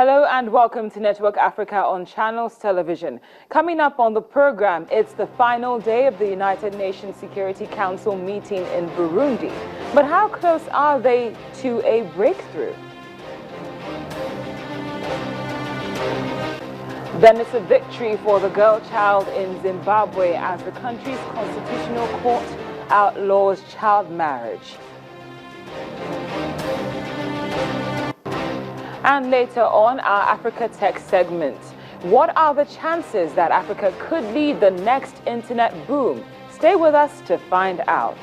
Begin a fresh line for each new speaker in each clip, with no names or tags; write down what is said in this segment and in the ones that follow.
Hello and welcome to Network Africa on Channels Television. Coming up on the program, it's the final day of the United Nations Security Council meeting in Burundi. But how close are they to a breakthrough? Then it's a victory for the girl child in Zimbabwe as the country's constitutional court outlaws child marriage. And later on, our Africa Tech segment. What are the chances that Africa could lead the next internet boom? Stay with us to find out.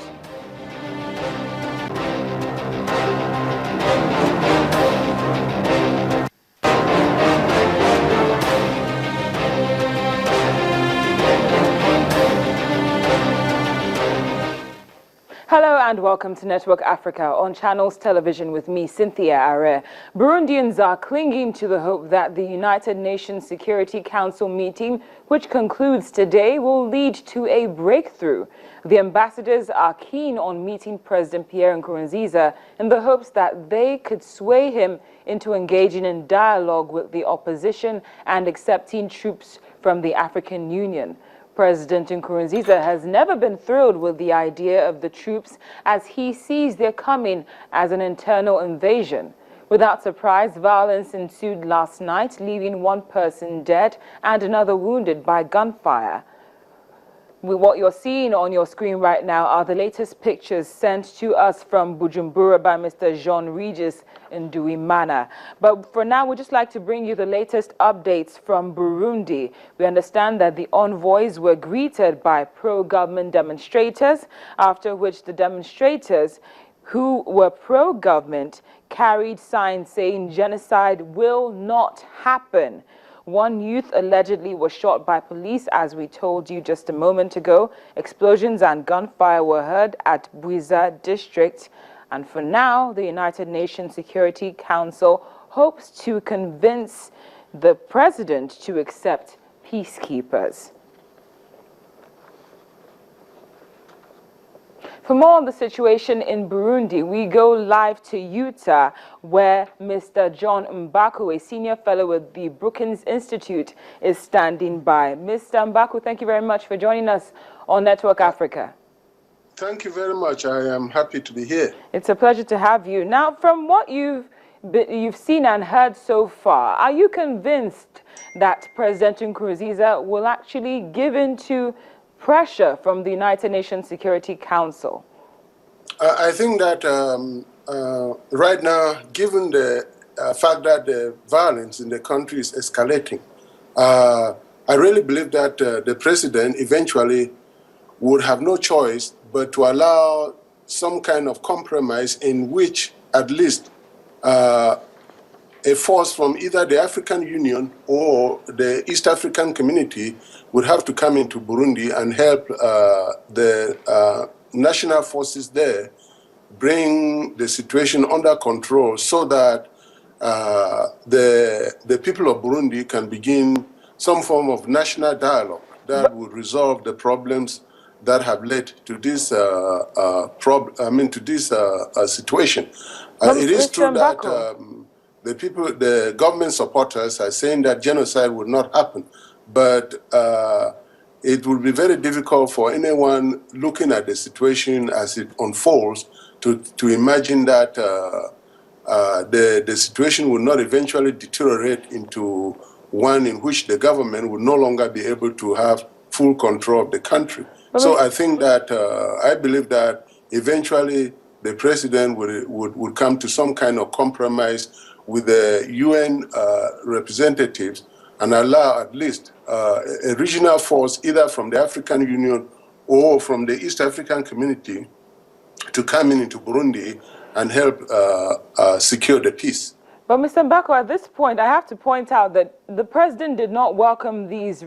Hello and welcome to Network Africa on Channels Television with me, Cynthia Are. Burundians are clinging to the hope that the United Nations Security Council meeting, which concludes today, will lead to a breakthrough. The ambassadors are keen on meeting President Pierre Nkurunziza in the hopes that they could sway him into engaging in dialogue with the opposition and accepting troops from the African Union. President Nkurunziza has never been thrilled with the idea of the troops as he sees their coming as an internal invasion. Without surprise, violence ensued last night, leaving one person dead and another wounded by gunfire. What you're seeing on your screen right now are the latest pictures sent to us from Bujumbura by Mr. Jean Regis Nduwimana. But for now, we'd just like to bring you the latest updates from Burundi. We understand that the envoys were greeted by pro-government demonstrators, after which the demonstrators who were pro-government carried signs saying genocide will not happen. One youth allegedly was shot by police, as we told you just a moment ago. Explosions and gunfire were heard at Buiza district. And for now, the United Nations Security Council hopes to convince the president to accept peacekeepers. For more on the situation in Burundi, we go live to Utah, where Mr. John Mbaku, a senior fellow with the Brookings Institute, is standing by. Mr. Mbaku, thank you very much for joining us on Network Africa.
Thank you very much. I am happy to be here.
It's a pleasure to have you. Now, from what you've seen and heard so far, are you convinced that President Nkurunziza will actually give in to pressure from the United Nations Security Council?
I think that right now, given the fact that the violence in the country is escalating, I really believe that the president eventually would have no choice but to allow some kind of compromise in which at least a force from either the African Union or the East African community would have to come into Burundi and help the national forces there bring the situation under control so that the people of Burundi can begin some form of national dialogue that would resolve the problems that have led to this situation. It is true that the government supporters are saying that genocide would not happen, but it will be very difficult for anyone looking at the situation as it unfolds to imagine that the situation will not eventually deteriorate into one in which the government will no longer be able to have full control of the country. So I think that, I believe that eventually the president would come to some kind of compromise with the UN representatives and allow at least a regional force, either from the African Union or from the East African community, to come into Burundi and help secure the peace.
But Mr. Mbako, at this point, I have to point out that the president did not welcome these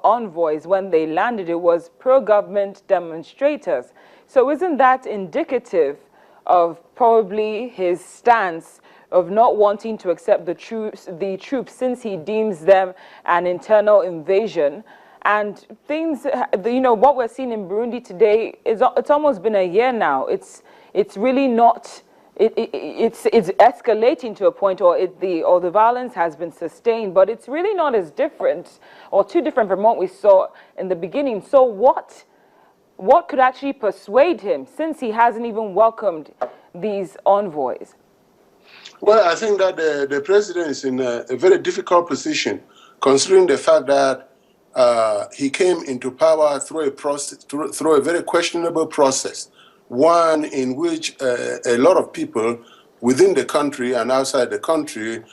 envoys when they landed. It was pro-government demonstrators. So isn't that indicative of probably his stance of not wanting to accept the troops since he deems them an internal invasion? And things, you know, what we're seeing in Burundi today, it's almost been a year now. It's really not it's escalating to a point, or the violence has been sustained, but it's really not as different or too different from what we saw in the beginning. So what could actually persuade him, since he hasn't even welcomed these envoys?
Well, I think that the president is in a very difficult position, considering the fact that he came into power through a process, through a very questionable process, one in which a lot of people within the country and outside the country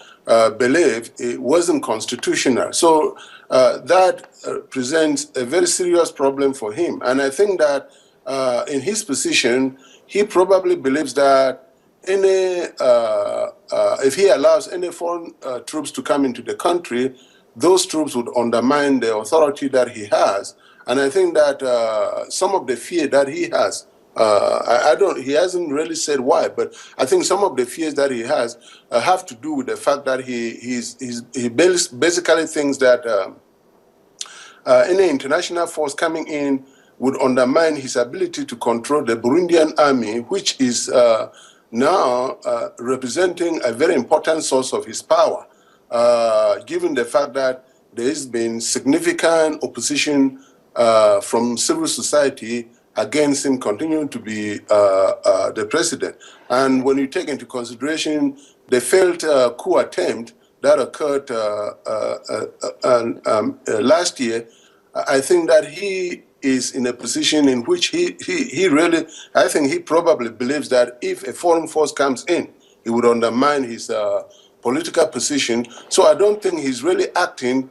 believe it wasn't constitutional. So that presents a very serious problem for him. And I think that in his position, he probably believes that if he allows any foreign troops to come into the country, those troops would undermine the authority that he has. And I think that some of the fear that he has, he hasn't really said why, but I think some of the fears that he has have to do with the fact that he basically thinks that any international force coming in would undermine his ability to control the Burundian army, which is now representing a very important source of his power, given the fact that there has been significant opposition from civil society against him continuing to be the president. And when you take into consideration the failed coup attempt that occurred last year, I think that he is in a position in which he really, I think he probably believes that if a foreign force comes in, it would undermine his political position. So I don't think he's really acting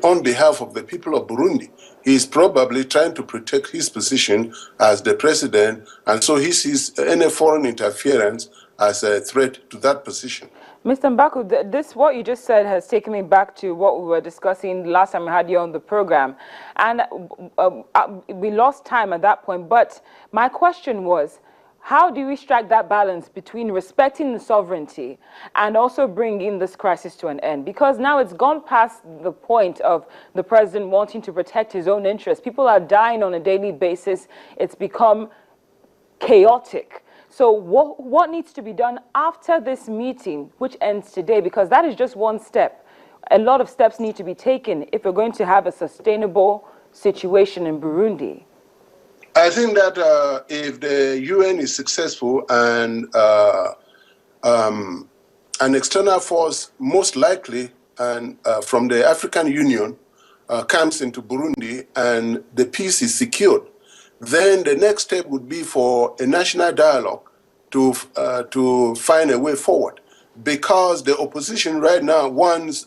on behalf of the people of Burundi. He's probably trying to protect his position as the president, and so he sees any foreign interference as a threat to that position.
Mr. Mbaku, this, what you just said, has taken me back to what we were discussing last time we had you on the program. And we lost time at that point. But my question was, how do we strike that balance between respecting the sovereignty and also bringing this crisis to an end? Because now it's gone past the point of the president wanting to protect his own interests. People are dying on a daily basis. It's become chaotic. So what needs to be done after this meeting, which ends today? Because that is just one step. A lot of steps need to be taken if we're going to have a sustainable situation in Burundi.
I think that if the UN is successful and an external force, most likely, and from the African Union, comes into Burundi and the peace is secured, then the next step would be for a national dialogue to find a way forward. Because the opposition right now wants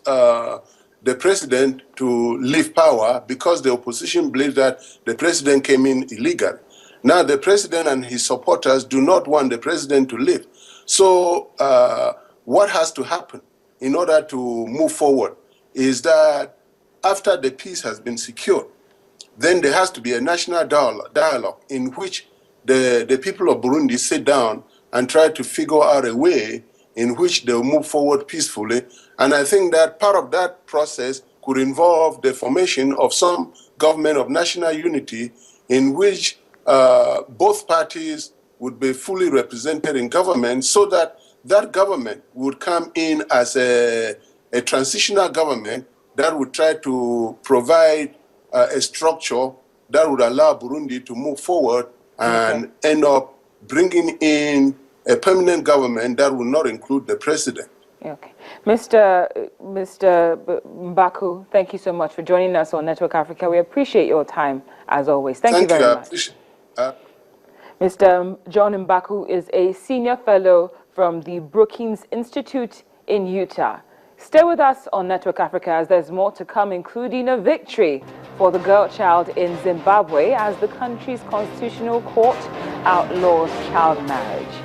the president to leave power, because the opposition believes that the president came in illegally. Now the president and his supporters do not want the president to leave. So what has to happen in order to move forward is that after the peace has been secured, then there has to be a national dialogue in which the people of Burundi sit down and try to figure out a way in which they'll move forward peacefully. And I think that part of that process could involve the formation of some government of national unity in which both parties would be fully represented in government, so that that government would come in as a transitional government that would try to provide a structure that would allow Burundi to move forward and end up bringing in a permanent government that will not include the president.
Okay. Mr. Mbaku, thank you so much for joining us on Network Africa. We appreciate your time, as always. Thank you very much. Mr. John Mbaku is a senior fellow from the Brookings Institute in Utah. Stay with us on Network Africa, as there's more to come, including a victory for the girl child in Zimbabwe as the country's constitutional court outlaws child marriage.